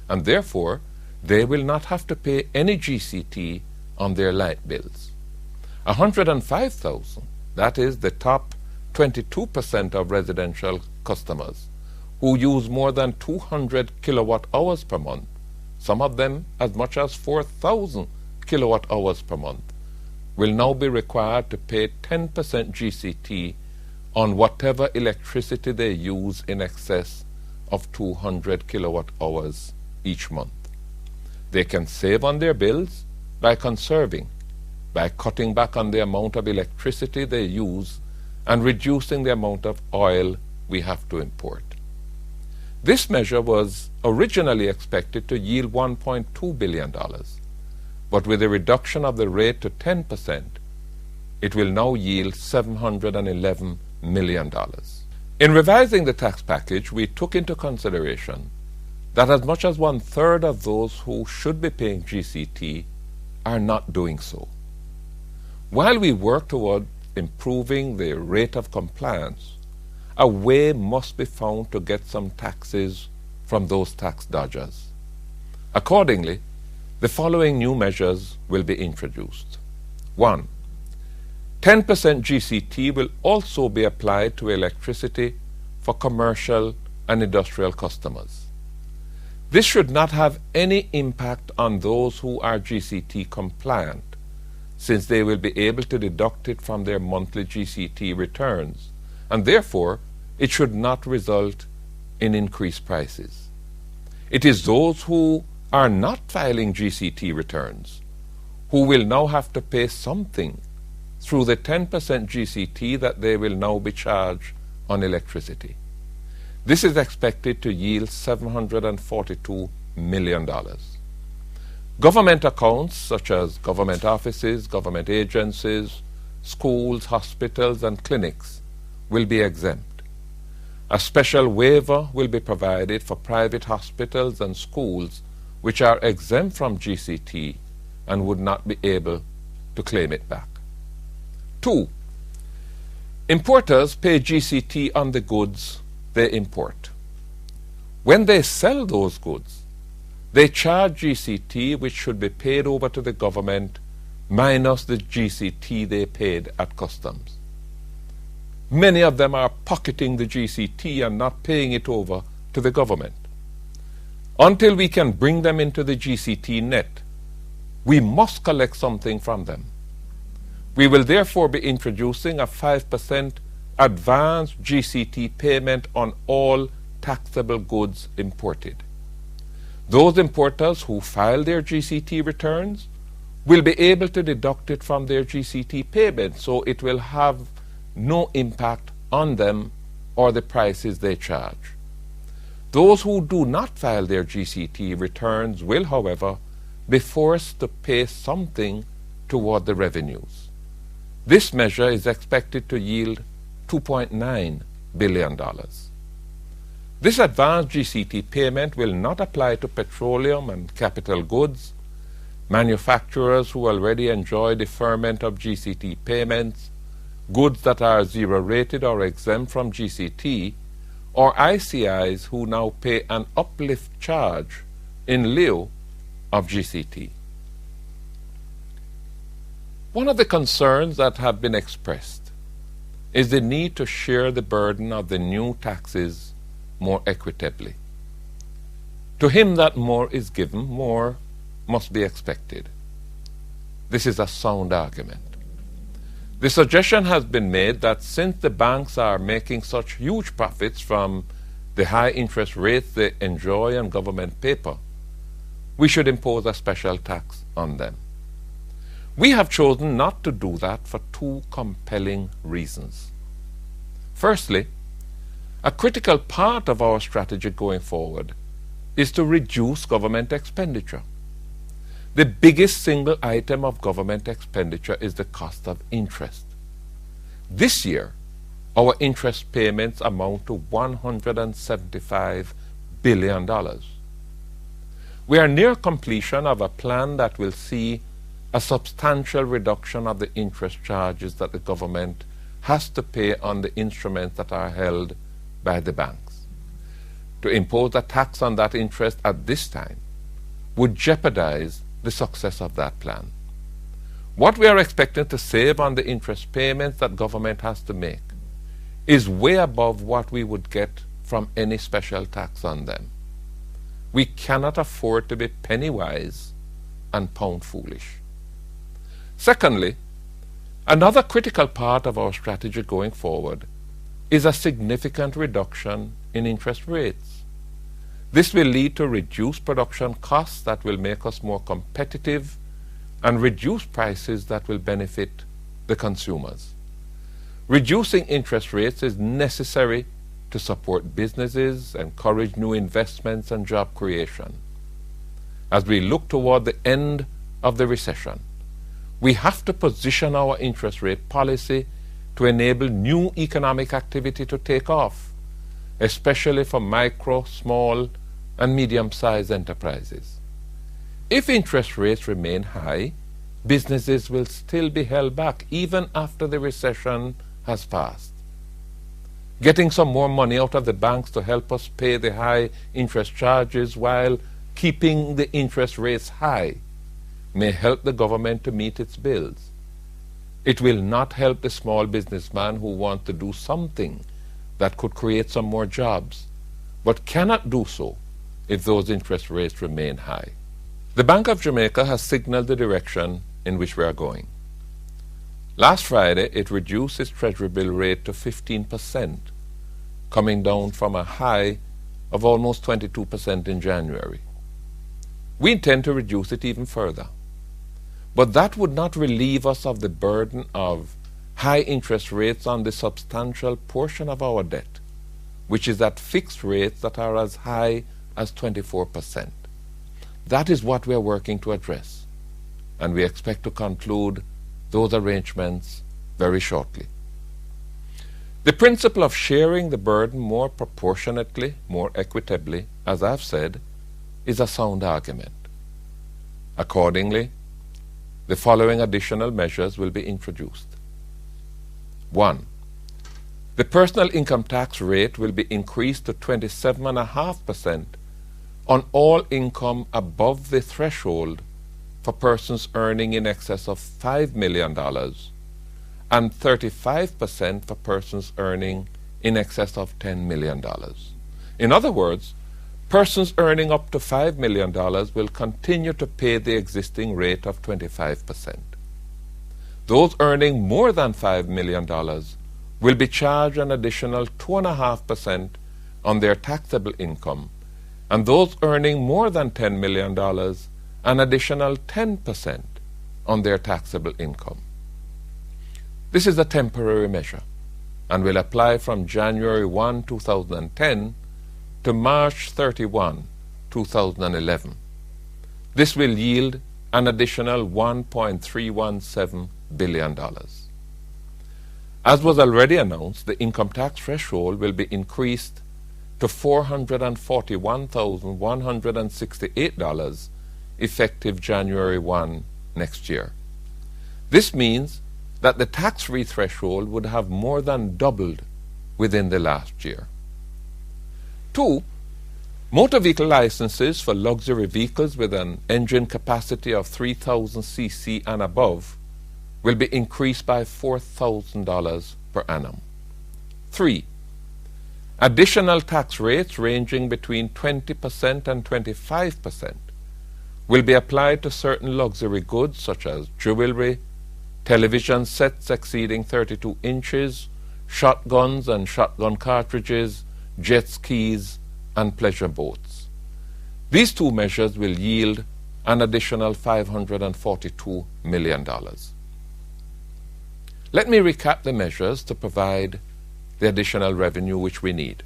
and therefore they will not have to pay any GCT on their light bills. 105,000, that is the top 22% of residential customers who use more than 200 kilowatt hours per month, some of them as much as 4,000 kilowatt hours per month, will now be required to pay 10% GCT on whatever electricity they use in excess of 200 kilowatt hours each month. They can save on their bills by conserving, by cutting back on the amount of electricity they use and reducing the amount of oil we have to import. This measure was originally expected to yield $1.2 billion, but with a reduction of the rate to 10%, it will now yield $711 million. In revising the tax package, we took into consideration that as much as 1/3 of those who should be paying GCT are not doing so. While we work toward improving the rate of compliance, a way must be found to get some taxes from those tax dodgers. Accordingly, the following new measures will be introduced. 1. 10% GCT will also be applied to electricity for commercial and industrial customers. This should not have any impact on those who are GCT compliant, since they will be able to deduct it from their monthly GCT returns, and therefore it should not result in increased prices. It is those who are not filing GCT returns who will now have to pay something through the 10% GCT that they will now be charged on electricity. This is expected to yield $742 million. Government accounts such as government offices, government agencies, schools, hospitals, and clinics will be exempt. A special waiver will be provided for private hospitals and schools which are exempt from GCT and would not be able to claim it back. 2. Importers pay GCT on the goods they import. When they sell those goods, they charge GCT which should be paid over to the government minus the GCT they paid at customs. Many of them are pocketing the GCT and not paying it over to the government. Until we can bring them into the GCT net, we must collect something from them. We will therefore be introducing a 5% advanced GCT payment on all taxable goods imported. Those importers who file their GCT returns will be able to deduct it from their GCT payment, so it will have no impact on them or the prices they charge. Those who do not file their GCT returns will, however, be forced to pay something toward the revenues. This measure is expected to yield $2.9 billion. This advanced GCT payment will not apply to petroleum and capital goods, manufacturers who already enjoy deferment of GCT payments, goods that are zero rated or exempt from GCT, or ICIs who now pay an uplift charge in lieu of GCT. One of the concerns that have been expressed is the need to share the burden of the new taxes more equitably. To him that more is given, more must be expected. This is a sound argument. The suggestion has been made that since the banks are making such huge profits from the high interest rates they enjoy on government paper, we should impose a special tax on them. We have chosen not to do that for two compelling reasons. Firstly, a critical part of our strategy going forward is to reduce government expenditure. The biggest single item of government expenditure is the cost of interest. This year, our interest payments amount to $175 billion. We are near completion of a plan that will see a substantial reduction of the interest charges that the government has to pay on the instruments that are held by the banks. to impose a tax on that interest at this time would jeopardize the success of that plan. What we are expecting to save on the interest payments that government has to make is way above what we would get from any special tax on them. We cannot afford to be penny wise and pound foolish. Secondly, another critical part of our strategy going forward is a significant reduction in interest rates. This will lead to reduced production costs that will make us more competitive and reduce prices that will benefit the consumers. Reducing interest rates is necessary to support businesses, encourage new investments and job creation. As we look toward the end of the recession, we have to position our interest rate policy to enable new economic activity to take off, especially for micro, small, and medium-sized enterprises. If interest rates remain high, businesses will still be held back even after the recession has passed. Getting some more money out of the banks to help us pay the high interest charges while keeping the interest rates high may help the government to meet its bills. It will not help the small businessman who wants to do something that could create some more jobs, but cannot do so if those interest rates remain high. The Bank of Jamaica has signaled the direction in which we are going. Last Friday, it reduced its Treasury bill rate to 15%, coming down from a high of almost 22% in January. We intend to reduce it even further. But that would not relieve us of the burden of high interest rates on the substantial portion of our debt, which is at fixed rates that are as high as 24%. That is what we are working to address, and we expect to conclude those arrangements very shortly. The principle of sharing the burden more proportionately, more equitably, as I've said, is a sound argument. Accordingly, the following additional measures will be introduced. 1. The personal income tax rate will be increased to 27.5% on all income above the threshold for persons earning in excess of $5 million and 35% for persons earning in excess of $10 million. In other words, persons earning up to $5 million will continue to pay the existing rate of 25%. Those earning more than $5 million will be charged an additional 2.5% on their taxable income, and those earning more than $10 million an additional 10% on their taxable income. This is a temporary measure and will apply from January 1, 2010 to March 31, 2011. This will yield an additional $1.317 billion. As was already announced, the income tax threshold will be increased to $441,168 effective January 1 next year. This means that the tax-free threshold would have more than doubled within the last year. 2. Motor vehicle licenses for luxury vehicles with an engine capacity of 3,000 cc and above will be increased by $4,000 per annum. 3. Additional tax rates ranging between 20% and 25% will be applied to certain luxury goods such as jewelry, television sets exceeding 32 inches, shotguns and shotgun cartridges, jet skis, and pleasure boats. These two measures will yield an additional $542 million. Let me recap the measures to provide the additional revenue which we need.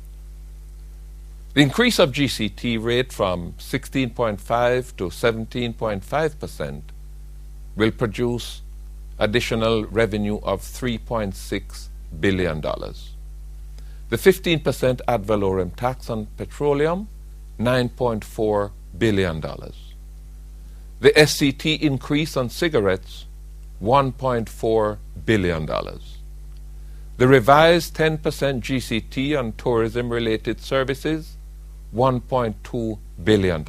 The increase of GCT rate from 16.5 to 17.5% will produce additional revenue of $3.6 billion. The 15% ad valorem tax on petroleum, $9.4 billion. The SCT increase on cigarettes, $1.4 billion. The revised 10% GCT on tourism-related services, $1.2 billion.